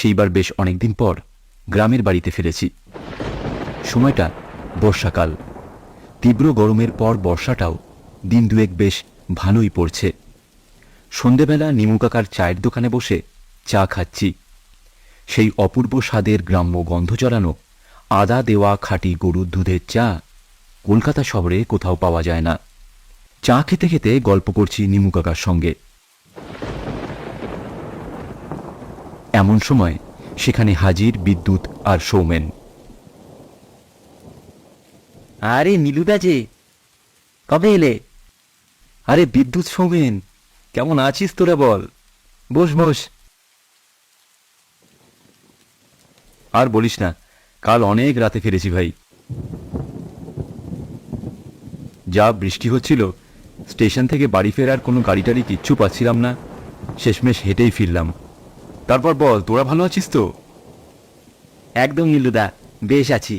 সেইবার বেশ অনেকদিন পর গ্রামের বাড়িতে ফিরেছি। সময়টা বর্ষাকাল। তীব্র গরমের পর বর্ষাটাও দিন দুয়েক বেশ ভালোই পড়ছে। সন্ধেবেলা নিমু কাকার চায়ের দোকানে বসে চা খাচ্ছি। সেই অপূর্ব স্বাদের গ্রাম্য গন্ধ জড়ানো আদা দেওয়া খাঁটি গরুর দুধের চা কলকাতা শহরে কোথাও পাওয়া যায় না। চা খেতে খেতে গল্প করছি নিমু কাকার সঙ্গে। এমন সময় সেখানে হাজির বিদ্যুৎ আর সৌমেন। আরে নীলুদা যে, কবে এলে? আরে বিদ্যুৎ, সৌমেন, কেমন আছিস তোরা? বল, বস বস। আর বলিস না, কাল অনেক রাতে ফিরেছি ভাই। যা বৃষ্টি হচ্ছিল, স্টেশন থেকে বাড়ি ফেরার কোনো গাড়ি টাড়ি কিচ্ছু পাচ্ছিলাম না। শেষমেশ হেঁটেই ফিরলাম। তারপর বল, তোরা ভালো আছিস তো? একদম নীলুদা, বেশ আছি।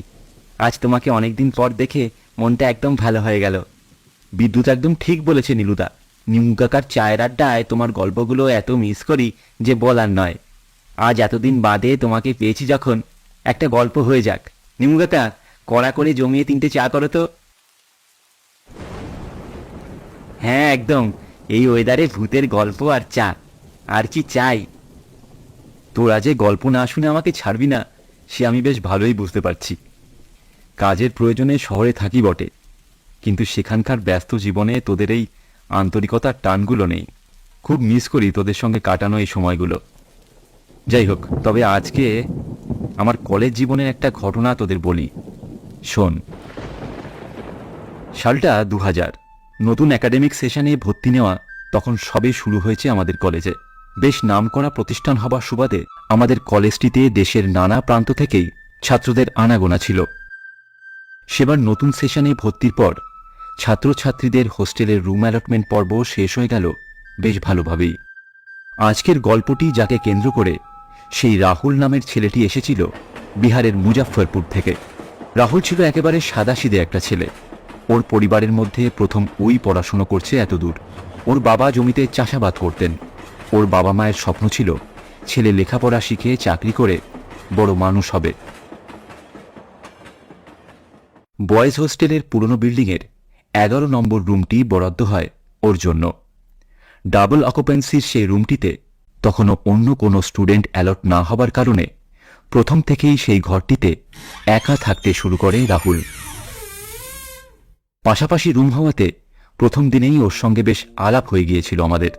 আজ তোমাকে অনেকদিন পর দেখে মনটা একদম ভালো হয়ে গেল। বিদ্যুৎ একদম ঠিক বলেছে নীলুদা। নিমু কাকার চায়ের আড্ডায় তোমার গল্পগুলো এত মিস করি যে বলার নয়। আজ এতদিন বাদে তোমাকে পেয়েছি যখন, একটা গল্প হয়ে যাক। নিমু কাকা, কড়া করে জমিয়ে 3টে চা করো তো। হ্যাঁ একদম, এই ওয়েদারে ভূতের গল্প আর চা, আর কি চাই? তোরা যে গল্প না শুনে আমাকে ছাড়বি না, সে আমি বেশ ভালোই বুঝতে পারছি। কাজের প্রয়োজনে শহরে থাকি বটে, কিন্তু সেখানকার ব্যস্ত জীবনে তোদের এই আন্তরিকতার টানগুলো নেই। খুব মিস করি তোদের সঙ্গে কাটানো এই সময়গুলো। যাই হোক, তবে আজকে আমার কলেজ জীবনের একটা ঘটনা তোদের বলি, শোন। সালটা 2000। নতুন একাডেমিক সেশনে ভর্তি নেওয়া তখন সবে শুরু হয়েছে আমাদের কলেজে। বেশ নামকরা প্রতিষ্ঠান হবার সুবাদে আমাদের কলেজটিতে দেশের নানা প্রান্ত থেকেই ছাত্রদের আনাগোনা ছিল। সেবার নতুন সেশনে ভর্তির পর ছাত্রছাত্রীদের হোস্টেলের রুম অ্যালটমেন্ট পর্ব শেষ হয়ে গেল বেশ ভালোভাবেই। আজকের গল্পটি যাকে কেন্দ্র করে, সেই রাহুল নামের ছেলেটি এসেছিল বিহারের মুজাফফরপুর থেকে। রাহুল ছিল একেবারে সাদাসিধে একটা ছেলে। ওর পরিবারের মধ্যে প্রথম ওই পড়াশুনো করছে এতদূর। ওর বাবা জমিতে চাষাবাদ করতেন। ওর বাবা মায়ের স্বপ্ন ছিল ছেলে লেখাপড়া শিখে চাকরি করে বড় মানুষ হবে। বয়েজ হোস্টেলের পুরনো বিল্ডিংয়ের 11 নম্বর রুমটি বরাদ্দ হয় ওর জন্য। ডাবল অকুপেন্সির সেই রুমটিতে তখনও অন্য কোনো স্টুডেন্ট অ্যালট না হবার কারণে প্রথম থেকেই সেই ঘরটিতে একা থাকতে শুরু করে রাহুল। পাশাপাশি রুম হওয়াতে প্রথম দিনেই ওর সঙ্গে বেশ আলাপ হয়ে গিয়েছিল আমাদের।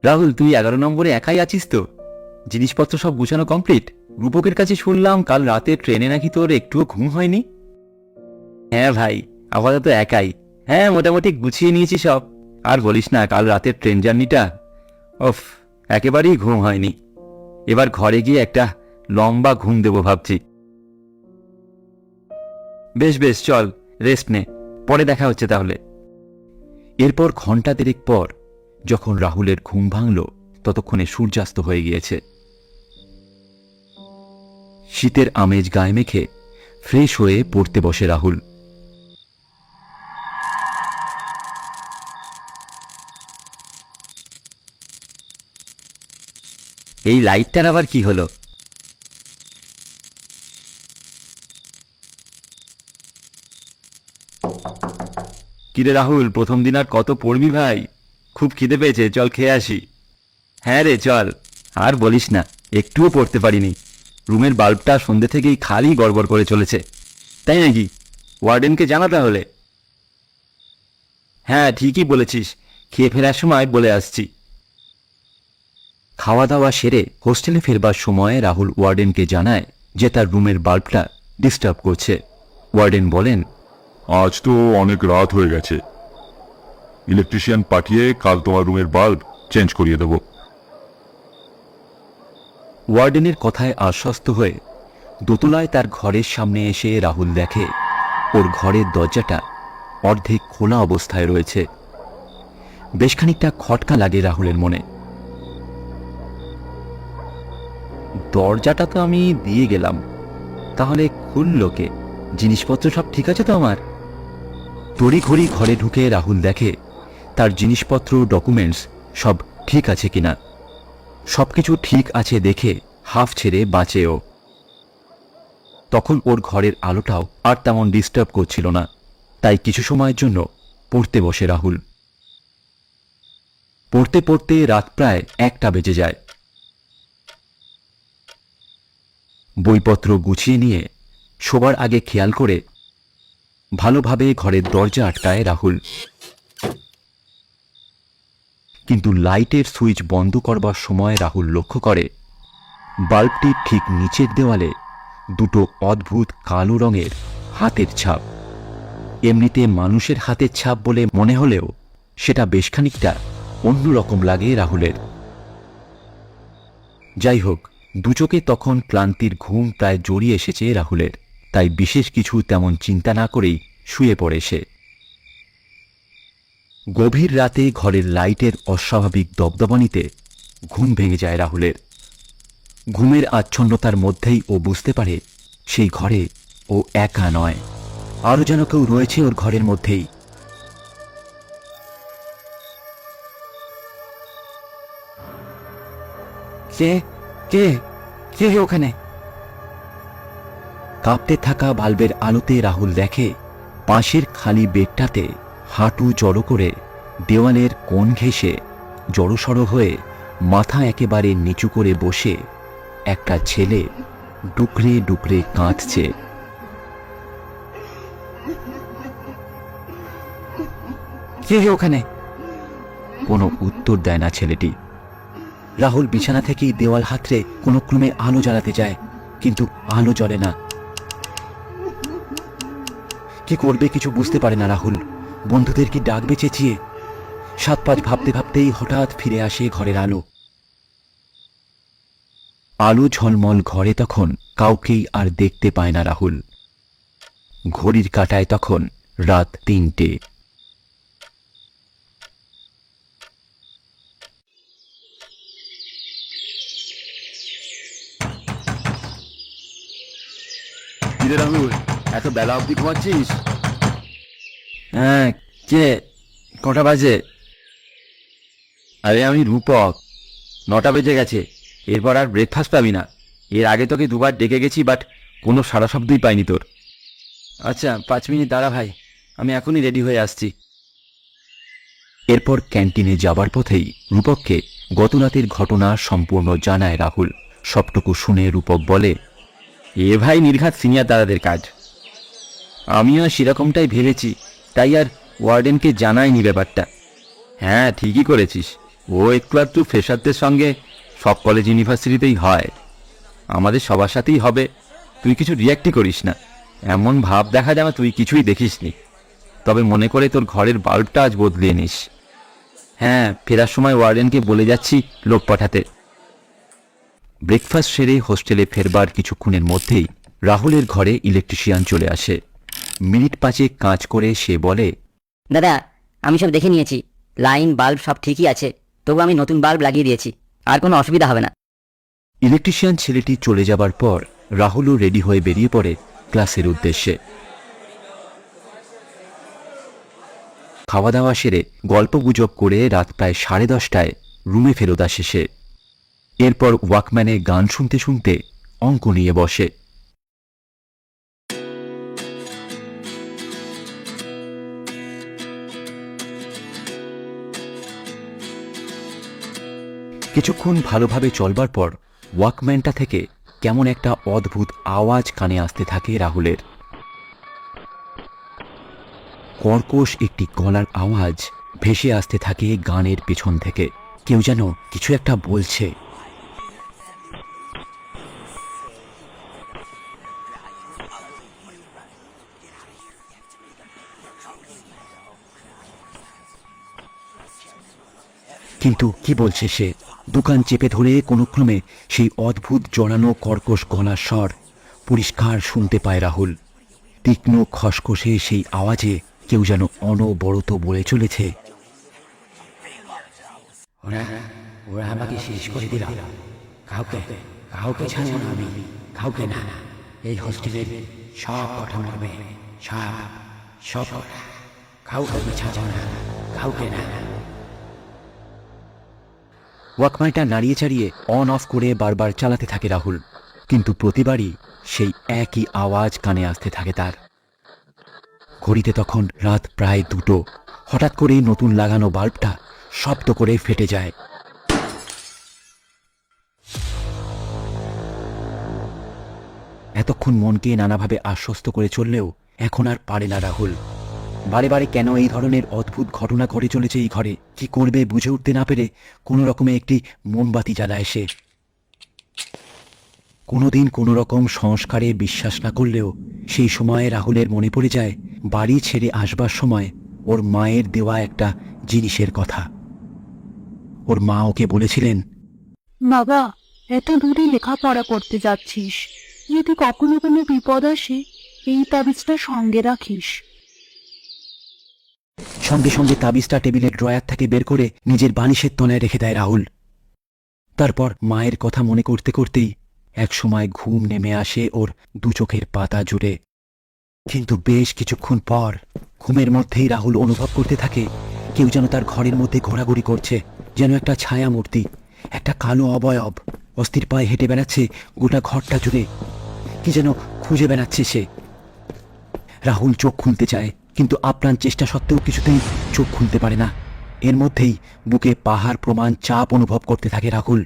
রাহুল, তুই 11 নম্বরে একাই আছিস তো? জিনিসপত্র সব গুছানো কমপ্লিট? রূপকের কাছে শুনলাম কাল রাতে ট্রেনে নাকি তোর একটুও ঘুম হয়নি। হ্যাঁ ভাই, আপাতত একাই। হ্যাঁ, মোটামুটি গুছিয়ে নিয়েছি সব। আর বলিস না, কাল রাতের ট্রেন জার্নিটা, ওফ, একেবারেই ঘুম হয়নি। এবার ঘরে গিয়ে একটা লম্বা ঘুম দেব ভাবছি। বেশ বেশ, চল রেস্ট নে, পরে দেখা হচ্ছে তাহলে। এরপর ঘণ্টা দেড়েক পর যখন রাহুলের ঘুম ভাঙল, ততক্ষণে সূর্যাস্ত হয়ে গিয়েছে। শীতের আমেজ গায়ে মেখে ফ্রেশ হয়ে পড়তে বসে রাহুল। এই লাইটটার আবার কি হলো? কিরে রাহুল, প্রথম দিন আর কত পড়বি ভাই? খুব খিদে পেয়েছে, চল খেয়ে আসি। হ্যাঁ রে, চল। আর বলিস না, একটুও পড়তে পারিনি। রুমের বাল্বটা সন্ধ্যে থেকেই খালি গড়বড় করে চলেছে। তাই নাকি? ওয়ার্ডেনকে জানা তাহলে। হ্যাঁ ঠিকই বলেছিস, খেয়ে ফেরার সময় বলে আসছি। খাওয়া দাওয়া সেরে হোস্টেলে ফেরবার সময় রাহুল ওয়ার্ডেনকে জানায় যে তার রুমের বাল্বটা ডিস্টার্ব করছে। ওয়ার্ডেন বলেন, আজ তো অনেক রাত হয়ে গেছে, ইলেকট্রিশিয়ান পাঠিয়ে কাল তোমার রুমের বাল্ব চেঞ্জ করিয়ে দেব। ওয়ার্ডেনের কথায় আশ্বস্ত হয়ে দোতলায় তার ঘরের সামনে এসে রাহুল দেখে ওর ঘরের দরজাটা অর্ধেক খোলা অবস্থায় রয়েছে। বেশ খানিকটা খটকা লাগে রাহুলের মনে। দরজাটা তো আমি দিয়ে গেলাম, তাহলে খুলল কে? জিনিসপত্র সব ঠিক আছে তো আমার? তড়িঘড়ি ঘরে ঢুকে রাহুল দেখে তার জিনিসপত্র, ডকুমেন্টস সব ঠিক আছে কিনা। সবকিছু ঠিক আছে দেখে হাফ ছেড়ে বাঁচেও। তখন ওর ঘরের আলোটাও আর তেমন ডিস্টার্ব করছিল না, তাই কিছু সময়ের জন্য পড়তে বসে রাহুল। পড়তে পড়তে রাত প্রায় 1টা বেজে যায়। বইপত্র গুছিয়ে নিয়ে শোবার আগে খেয়াল করে ভালোভাবে ঘরের দরজা আটকায় রাহুল। কিন্তু লাইটের সুইচ বন্ধ করবার সময় রাহুল লক্ষ্য করে বাল্বটির ঠিক নিচের দেওয়ালে দুটো অদ্ভুত কালো রঙের হাতের ছাপ। এমনিতে মানুষের হাতের ছাপ বলে মনে হলেও সেটা বেশ খানিকটা অন্যরকম লাগে রাহুলের। যাই হোক, দুচোখে তখন ক্লান্তির ঘুম প্রায় জড়িয়ে এসেছে রাহুলের, তাই বিশেষ কিছু তেমন চিন্তা না করেই শুয়ে পড়ে সে। গভীর রাতে ঘরের লাইটের অস্বাভাবিক দপদপানিতে ঘুম ভেঙে যায় রাহুলের। ঘুমের আচ্ছন্নতার মধ্যেই ও বুঝতে পারে সেই ঘরে ও একা নয়, আরও যেন কেউ রয়েছে ওর ঘরের মধ্যেই। কে কে কে ওখানে? কাঁপতে থাকা বাল্বের আলোতে রাহুল দেখে পাশের খালি বেডটাতে হাঁটু জড়ো করে দেওয়ালের কোণ ঘেঁষে জড়সড় হয়ে মাথা একেবারে নিচু করে বসে একটা ছেলে ডুকরে ডুকরে কাঁদছে। কে ওখানে? কোনো উত্তর দেয় না ছেলেটি। রাহুল বিছানা থেকেই দেওয়াল হাতড়ে কোনো ক্রমে আলো জ্বালাতে যায়, কিন্তু আলো জ্বলে না। কি করবে কিছু বুঝতে পারে না রাহুল। বন্ধুদের কি ডাকবে চেঁচিয়ে? 7-5 ভাবতে ভাবতেই হঠাৎ ফিরে আসে ঘরের আলো। আলো ঝলমল ঘরে তখন কাউকেই আর দেখতে পায় না রাহুল। ঘড়ির কাঁটায় তখন রাত 3টে। কিরে রাহুল, এত বেলা অবধি ঘুমাচ্ছিস? হ্যাঁ, কে? কটা বাজে? আরে আমি রূপক। 9টা বেজে গেছে। এরপর আর ব্রেকফাস্ট পাবি না। এর আগে তোকে দুবার ডেকে গেছি, বাট কোনো সাড়া শব্দই পাইনি তোর। আচ্ছা 5 মিনিট দাঁড়া ভাই, আমি এখনই রেডি হয়ে আসছি। এরপর ক্যান্টিনে যাবার পথেই রূপককে গত রাতের ঘটনা সম্পূর্ণ জানায় রাহুল। সবটুকু শুনে রূপক বলে, এ ভাই নির্ঘাত সিনিয়র দাদাদের কাজ। আমিও সেরকমটাই ভেবেছি, তাই আর ওয়ার্ডেনকে জানাইনি ব্যাপারটা। হ্যাঁ ঠিকই করেছিস, ও একটু একটু ফ্রেশারদের সঙ্গে সব কলেজ ইউনিভার্সিটিতেই হয়, আমাদের সবার সাথেই হবে। তুই কিছু রিয়াক্টই করিস না, এমন ভাব দেখা যেন তুই কিছুই দেখিসনি। তবে মনে করে তোর ঘরের বাল্বটা আজ বদলিয়ে নিস। হ্যাঁ, ফেরার সময় ওয়ার্ডেনকে বলে যাচ্ছি লোক পাঠাতে। ব্রেকফাস্ট সেরে হোস্টেলে ফেরবার কিছুক্ষণের মধ্যেই রাহুলের ঘরে ইলেকট্রিশিয়ান চলে আসে। মিনিট 5 কাজ করে সে বলে, দাদা, আমি সব দেখে নিয়েছি, লাইন বাল্ব সব ঠিকই আছে, তবু আমি নতুন বাল্ব লাগিয়ে দিয়েছি, আর কোনো অসুবিধা হবে না। ইলেকট্রিশিয়ান ছেলেটি চলে যাবার পর রাহুলও রেডি হয়ে বেরিয়ে পড়ে ক্লাসের উদ্দেশ্যে। খাওয়া দাওয়া সেরে গল্পগুজব করে রাত প্রায় 10:30টায় রুমে ফেরত আসে সে। এরপর ওয়াকম্যানে গান শুনতে শুনতে অঙ্ক নিয়ে বসে। কিছুক্ষণ ভালোভাবে চলবার পর ওয়াকম্যানটা থেকে কেমন একটা অদ্ভুত আওয়াজ কানে আসতে থাকে রাহুলের। কর্কশ একটি গলার আওয়াজ ভেসে আসতে থাকে গানের পেছন থেকে। কেউ যেন কিছু একটা বলছে। কিন্তু কি বলছে সে? দোকান চেপে ধরে কোনো ক্রমে সেই অদ্ভুত জড়ানো কর্কশ গলার স্বর পরিষ্কার শুনতে পায় রাহুল। তীক্ষ্ণ খসখসে সেই আওয়াজে কেউ যেন অনবরত বলে চলেছে, ওরা আমাকে শেষ করে দিল, কাউকে কাউকে ছাড়ব না আমি, কাউকে না। এই হোস্টেলের সব কথা মরবে, সব কাউকে ছাড়ব না, কাউকে না। ওয়াকম্যানটা নাড়িয়ে চাড়িয়ে অন অফ করে বারবার চালাতে থাকে রাহুল, কিন্তু প্রতিবারই সেই একই আওয়াজ কানে আসতে থাকে তার। ঘড়িতে তখন রাত প্রায় 2টো। হঠাৎ করেই নতুন লাগানো বাল্বটা শব্দ করে ফেটে যায়। এতক্ষণ মনকে নানাভাবে আশ্বস্ত করে চললেও এখন আর পারে না রাহুল। বারে বারে কেন এই ধরনের অদ্ভুত ঘটনা ঘটে চলেছে এই ঘরে, কি করবে বুঝে উঠতে না পেরে কোনো রকমে একটি মোমবাতি জ্বালায় সে। কোনোদিন কোনো রকম সংস্কারে বিশ্বাস না করলেও সেই সময়ে রাহুলের মনে পড়ে যায় বাড়ি ছেড়ে আসবার সময় ওর মায়ের দেওয়া একটা জিনিসের কথা। ওর মা ওকে বলেছিলেন, বাবা, এত দূরে লেখাপড়া করতে যাচ্ছিস, যদি কখনো কোনো বিপদ আসে এই তাবিজটা সঙ্গে রাখিস। সঙ্গে সঙ্গে তাবিজটা টেবিলের ড্রয়ার থেকে বের করে নিজের বালিশের তলায় রেখে দেয় রাহুল। তারপর মায়ের কথা মনে করতে করতেই একসময় ঘুম নেমে আসে ওর দু চোখের পাতা জুড়ে। কিন্তু বেশ কিছুক্ষণ পর ঘুমের মধ্যেই রাহুল অনুভব করতে থাকে কেউ যেন তার ঘরের মধ্যে ঘোরাঘুরি করছে, যেন একটা ছায়া মূর্তি, একটা কালো অবয়ব অস্থির পায়ে হেঁটে বেড়াচ্ছে গোটা ঘরটা জুড়ে। কি যেন খুঁজে বেড়াচ্ছে সে। রাহুল চোখ খুলতে চায়, কিন্তু আপ্রাণ চেষ্টা সত্ত্বেও কিছুতেই চোখ খুলতে পারে না। এর মধ্যেই বুকে পাহাড় প্রমাণ চাপ অনুভব করতে থাকে রাহুল।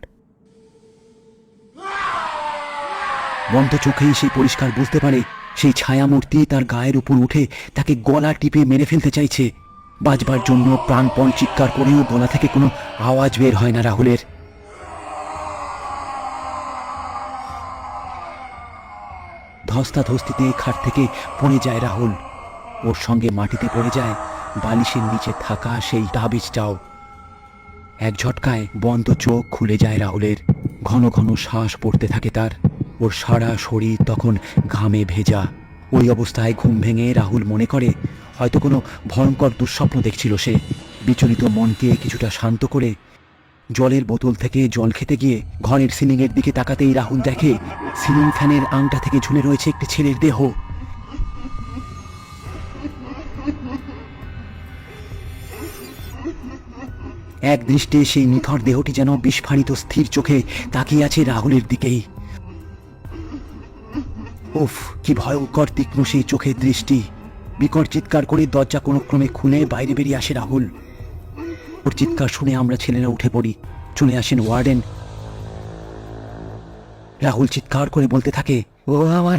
বন্ধ চোখেই সেই পরিষ্কার বুঝতে পারে সেই ছায়ামূর্তি তার গায়ের উপর উঠে তাকে গলা টিপে মেরে ফেলতে চাইছে। বাঁচবার জন্য প্রাণপণ চিৎকার করেও গলা থেকে কোনো আওয়াজ বের হয় না রাহুলের। ধস্তাধস্তিতে খাট থেকে পড়ে যায় রাহুল। ওর সঙ্গে মাটিতে পড়ে যায় বালিশের নিচে থাকা সেই তাবিজটাও। এক ঝটকায় বন্ধ চোখ খুলে যায় রাহুলের। ঘন ঘন শ্বাস পড়তে থাকে তার। ওর সারা শরীর তখন ঘামে ভেজা। ওই অবস্থায় ঘুম ভেঙে রাহুল মনে করে হয়তো কোনো ভয়ঙ্কর দুঃস্বপ্ন দেখছিল সে। বিচলিত মনকে কিছুটা শান্ত করে জলের বোতল থেকে জল খেতে গিয়ে ঘরের সিলিংয়ের দিকে তাকাতেই রাহুল দেখে সিলিং ফ্যানের আংটা থেকে ঝুলে রয়েছে একটি ছেলের দেহ। এক দৃষ্টে সেই নিথর দেহটি যেন বিস্ফারিত স্থির চোখে তাকিয়ে আছে রাহুলের দিকেই। উফ, কি ভয়ঙ্কর তীক্ষ্ণ সেই চোখের দৃষ্টি। বিকট চিৎকার করে দরজা কোনো ক্রমে খুলে বাইরে বেরিয়ে আসে রাহুল। ওর চিৎকার শুনে আমরা ছেলেরা উঠে পড়ি। চলে আসেন ওয়ার্ডেন। রাহুল চিৎকার করে বলতে থাকে, ও আমার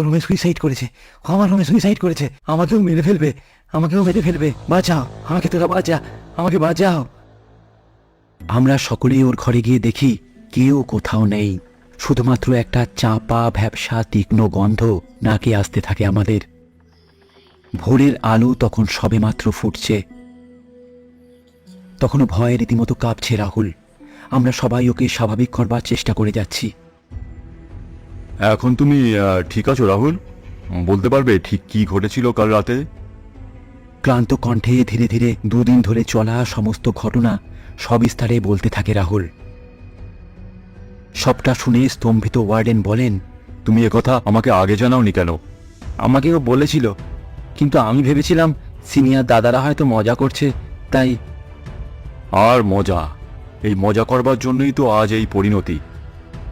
রুমে সুইসাইড করেছে, আমার রুমে সুইসাইড করেছে, আমাকেও মেরে ফেলবে, আমাকেও মেরে ফেলবে, বাঁচাও আমাকে, তোরা বাঁচা, আমাকে বাঁচাও। আমরা সকলেই ওর ঘরে গিয়ে দেখি কেউ কোথাও নেই। শুধুমাত্র একটা চাপা ভ্যাপসা তীক্ষ্ণ গন্ধ নাকে আসতে থাকে আমাদের। ভোরের আলো তখন সবেমাত্র ফুটছে। তখনও ভয়ে রীতিমতো কাঁপছে রাহুল। আমরা সবাই ওকে স্বাভাবিক করবার চেষ্টা করে যাচ্ছি। এখন তুমি ঠিক আছো রাহুল? বলতে পারবে ঠিক কি ঘটেছিল কাল রাতে? ক্লান্ত কণ্ঠে ধীরে ধীরে 2 দিন ধরে চলা সমস্ত ঘটনা সবিস্তারে বলতে থাকে রাহুল। সবটা শুনে স্তম্ভিত ওয়ার্ডেন বলেন, তুমি একথা আমাকে আগে জানাওনি কেন? আমাকেও বলেছিল, কিন্তু আমি ভেবেছিলাম সিনিয়র দাদারা হয়তো মজা করছে, তাই। আর মজা? এই মজা করবার জন্যই তো আজ এই পরিণতি।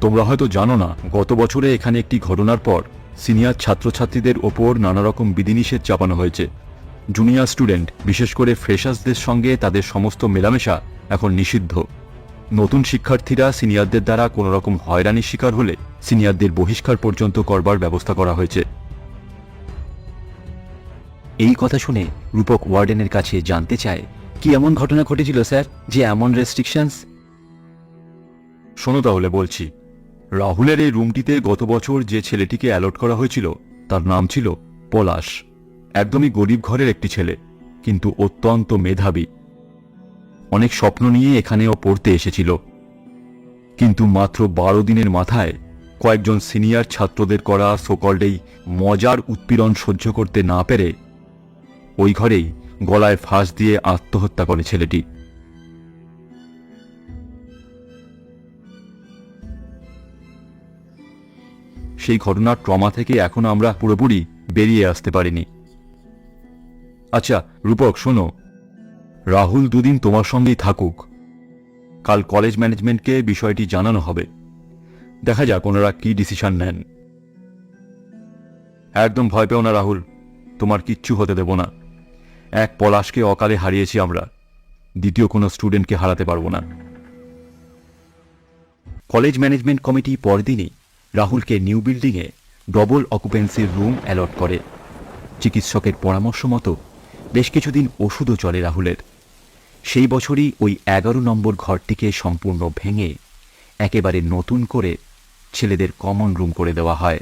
তোমরা হয়তো জানো না, গত বছরে এখানে একটি ঘটনার পর সিনিয়র ছাত্রছাত্রীদের ওপর নানা রকম বিধিনিষেধ চাপানো হয়েছে। জুনিয়র স্টুডেন্ট, বিশেষ করে ফ্রেশার্সদের সঙ্গে তাদের সমস্ত মেলামেশা এখন নিষিদ্ধ। নতুন শিক্ষার্থীরা সিনিয়রদের দ্বারা কোনো রকম হয়রানির শিকার হলে সিনিয়রদের বহিষ্কার পর্যন্ত করবার ব্যবস্থা করা হয়েছে। এই কথা শুনে রূপক ওয়ার্ডেনের কাছে জানতে চায়, কি এমন ঘটনা ঘটেছিল স্যার যে এমন রেস্ট্রিকশনস? শোনো তাহলে বলছি। রাহুলের এই রুমটিতে গত বছর যে ছেলেটিকে অ্যালট করা হয়েছিল তার নাম ছিল পলাশ। একদমই গরিব ঘরের একটি ছেলে, কিন্তু অত্যন্ত মেধাবী। অনেক স্বপ্ন নিয়ে এখানে ও পড়তে এসেছিল। কিন্তু মাত্র 12 দিনের মাথায় কয়েকজন সিনিয়র ছাত্রদের করা সোকল্ড এই মজার উৎপীড়ন সহ্য করতে না পেরে ওই ঘরেই গলায় ফাঁস দিয়ে আত্মহত্যা করে ছেলেটি। সেই ঘটনার ট্রমা থেকে এখনো আমরা পুরোপুরি বেরিয়ে আসতে পারিনি। আচ্ছা রূপক, শোনো, রাহুল 2 দিন তোমার সঙ্গেই থাকুক। কাল কলেজ ম্যানেজমেন্টকে বিষয়টি জানানো হবে। দেখা যাক ওনারা কি ডিসিশন নেন। একদম ভয় পেও না রাহুল, তোমার কিচ্ছু হতে দেব না। এক পলাশকে অকালে হারিয়েছি আমরা, দ্বিতীয় কোনো স্টুডেন্টকে হারাতে পারবো না। কলেজ ম্যানেজমেন্ট কমিটি পরদিনই রাহুলকে নিউ বিল্ডিংয়ে ডবল অকুপেন্সির রুম অ্যালট করে। চিকিৎসকের পরামর্শ মতো বেশ কিছুদিন ওষুধও চলে রাহুলের। সেই বছরই ওই 11 নম্বর ঘরটিকে সম্পূর্ণ ভেঙে একেবারে নতুন করে ছেলেদের কমন রুম করে দেওয়া হয়।